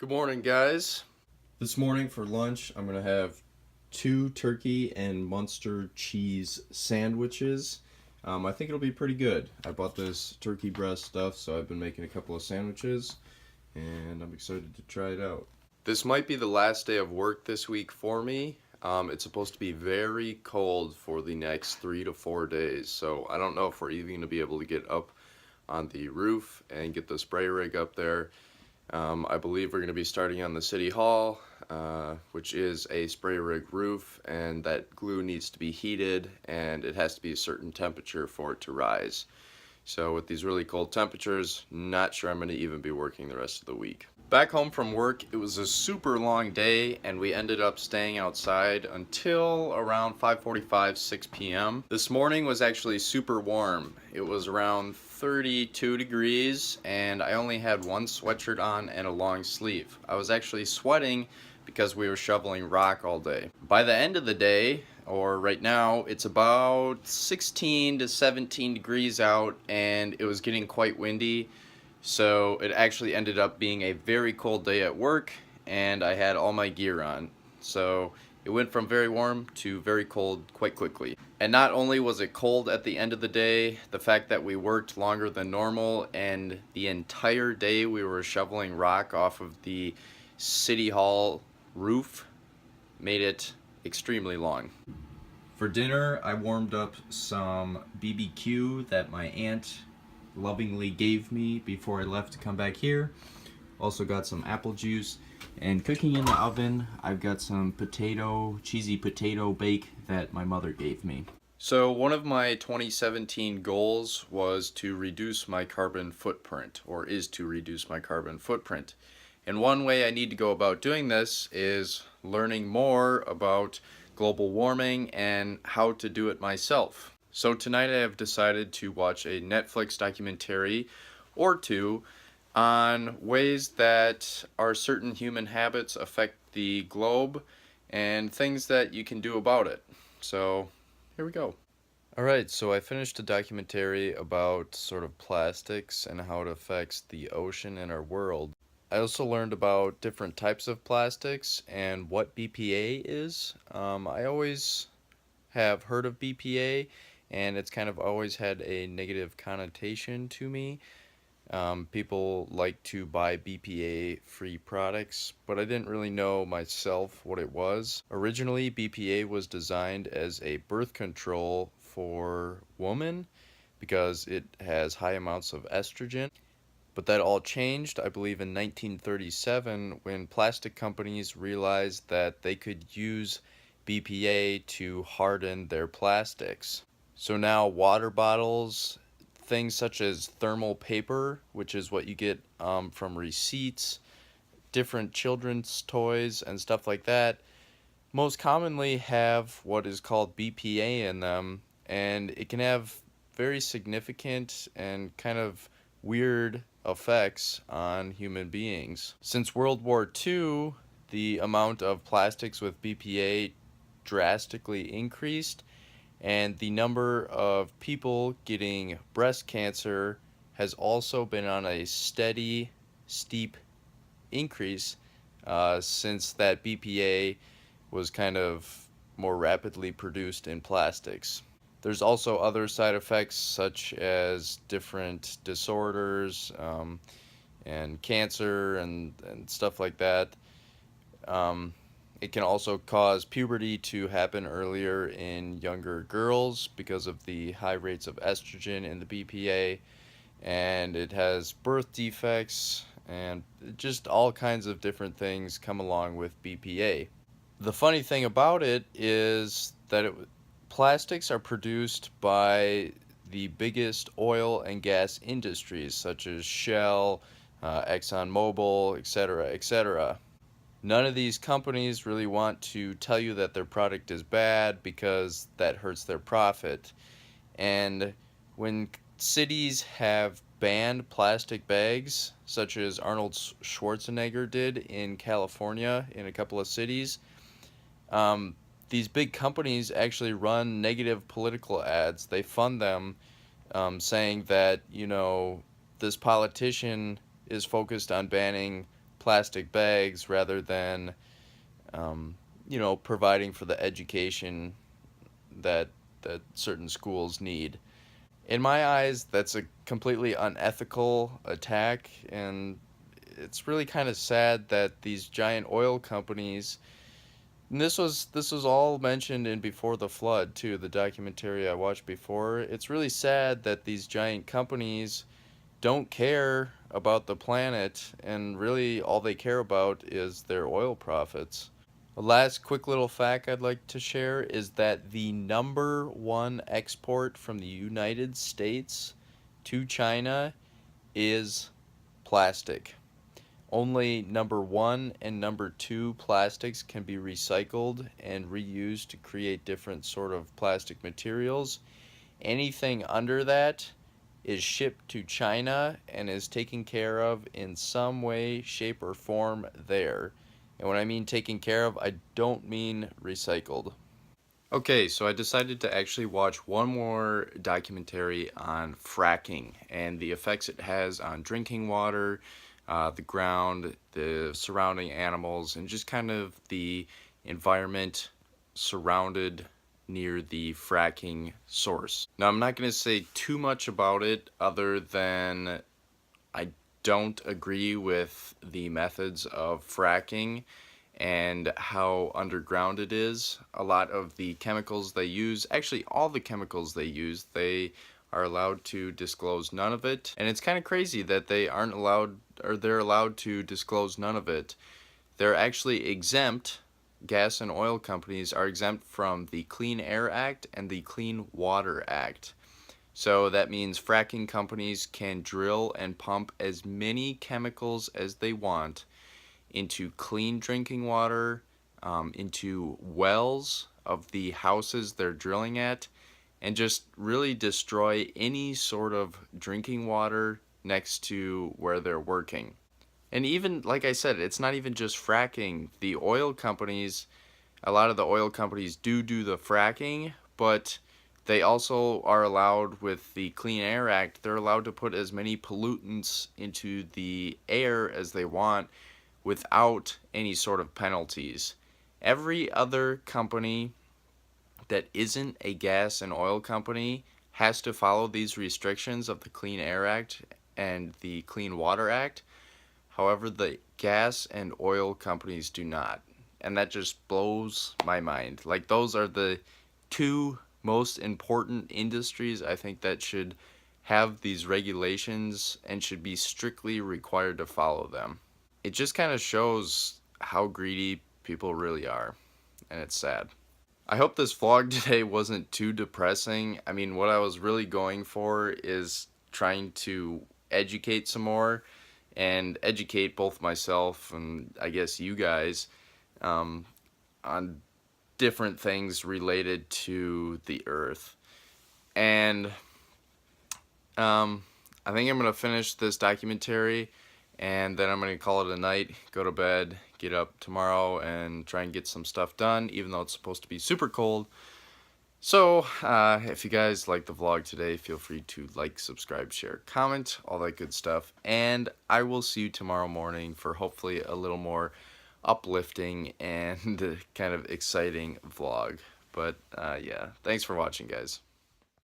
Good morning, guys. This morning for lunch, I'm going to have 2 turkey and Munster cheese sandwiches. I think it'll be pretty good. I bought this turkey breast stuff, so I've been making a couple of sandwiches, and I'm excited to try it out. This might be the last day of work this week for me. It's supposed to be very cold for the next 3 to 4 days, so I don't know if we're even going to be able to get up on the roof and get the spray rig up there. I believe we're going to be starting on the City Hall, which is a spray rig roof, and that glue needs to be heated, and it has to be a certain temperature for it to rise. So with these really cold temperatures, not sure I'm going to even be working the rest of the week. Back home from work, it was a super long day, and we ended up staying outside until around 5:45, 6 p.m. This morning was actually super warm. It was around 32 degrees, and I only had one sweatshirt on and a long sleeve. I was actually sweating because we were shoveling rock all day. By the end of the day, or right now, it's about 16 to 17 degrees out, and it was getting quite windy. So it actually ended up being a very cold day at work, and I had all my gear on. So it went from very warm to very cold quite quickly. And not only was it cold at the end of the day, the fact that we worked longer than normal, and the entire day we were shoveling rock off of the City Hall roof made it extremely long. For dinner, I warmed up some BBQ that my aunt lovingly gave me before I left to come back here. Also got some apple juice, and cooking in the oven, I've got some cheesy potato bake that my mother gave me. So one of my 2017 goals was to reduce my carbon footprint, or is to reduce my carbon footprint. And one way I need to go about doing this is learning more about global warming and how to do it myself. So tonight I have decided to watch a Netflix documentary or two on ways that our certain human habits affect the globe and things that you can do about it. So here we go. Alright, so I finished a documentary about sort of plastics and how it affects the ocean and our world. I also learned about different types of plastics and what BPA is. I always have heard of BPA, and it's kind of always had a negative connotation to me. People like to buy BPA-free products, but I didn't really know myself what it was. Originally, BPA was designed as a birth control for women because it has high amounts of estrogen. But that all changed, I believe, in 1937 when plastic companies realized that they could use BPA to harden their plastics. So now water bottles, things such as thermal paper, which is what you get from receipts, different children's toys and stuff like that, most commonly have what is called BPA in them, and it can have very significant and kind of weird effects on human beings. Since World War II, the amount of plastics with BPA drastically increased, and the number of people getting breast cancer has also been on a steady, steep increase since that BPA was kind of more rapidly produced in plastics. There's also other side effects such as different disorders and cancer and stuff like that. It can also cause puberty to happen earlier in younger girls because of the high rates of estrogen in the BPA, and it has birth defects, and just all kinds of different things come along with BPA. The funny thing about it is that plastics are produced by the biggest oil and gas industries such as Shell, ExxonMobil, etc., etc. None of these companies really want to tell you that their product is bad because that hurts their profit. And when cities have banned plastic bags, such as Arnold Schwarzenegger did in California in a couple of cities, these big companies actually run negative political ads. They fund them saying that, this politician is focused on banning plastic bags rather than, providing for the education that certain schools need. In my eyes, that's a completely unethical attack, and it's really kind of sad that these giant oil companies, and this was all mentioned in Before the Flood too, the documentary I watched before. It's really sad that these giant companies don't care about the planet, and really all they care about is their oil profits. A last quick little fact I'd like to share is that the number one export from the United States to China is plastic. Only number one and number two plastics can be recycled and reused to create different sort of plastic materials. Anything under that is shipped to China and is taken care of in some way, shape, or form there. And when I mean taken care of, I don't mean recycled. Okay, so I decided to actually watch one more documentary on fracking and the effects it has on drinking water, the ground, the surrounding animals, and just kind of the environment surrounded near the fracking source. Now, I'm not going to say too much about it other than I don't agree with the methods of fracking and how underground it is. A lot of the chemicals they use, actually all the chemicals they use, they are allowed to disclose none of it. And it's kind of crazy that they aren't allowed, or they're allowed to disclose none of it. They're actually exempt. Gas and oil companies are exempt from the Clean Air Act and the Clean Water Act. So that means fracking companies can drill and pump as many chemicals as they want into clean drinking water, into wells of the houses they're drilling at, and just really destroy any sort of drinking water next to where they're working. And even, like I said, it's not even just fracking. The oil companies, a lot of the oil companies do the fracking, but they also are allowed, with the Clean Air Act, they're allowed to put as many pollutants into the air as they want without any sort of penalties. Every other company that isn't a gas and oil company has to follow these restrictions of the Clean Air Act and the Clean Water Act. However, the gas and oil companies do not. And that just blows my mind. Like, those are the two most important industries I think that should have these regulations and should be strictly required to follow them. It just kind of shows how greedy people really are, and it's sad. I hope this vlog today wasn't too depressing. I mean, what I was really going for is trying to educate some more, and educate both myself and I guess you guys on different things related to the earth. And I think I'm going to finish this documentary, and then I'm going to call it a night, go to bed, get up tomorrow, and try and get some stuff done, even though it's supposed to be super cold. So, if you guys like the vlog today, feel free to like, subscribe, share, comment, all that good stuff. And I will see you tomorrow morning for hopefully a little more uplifting and kind of exciting vlog. But, yeah, thanks for watching, guys.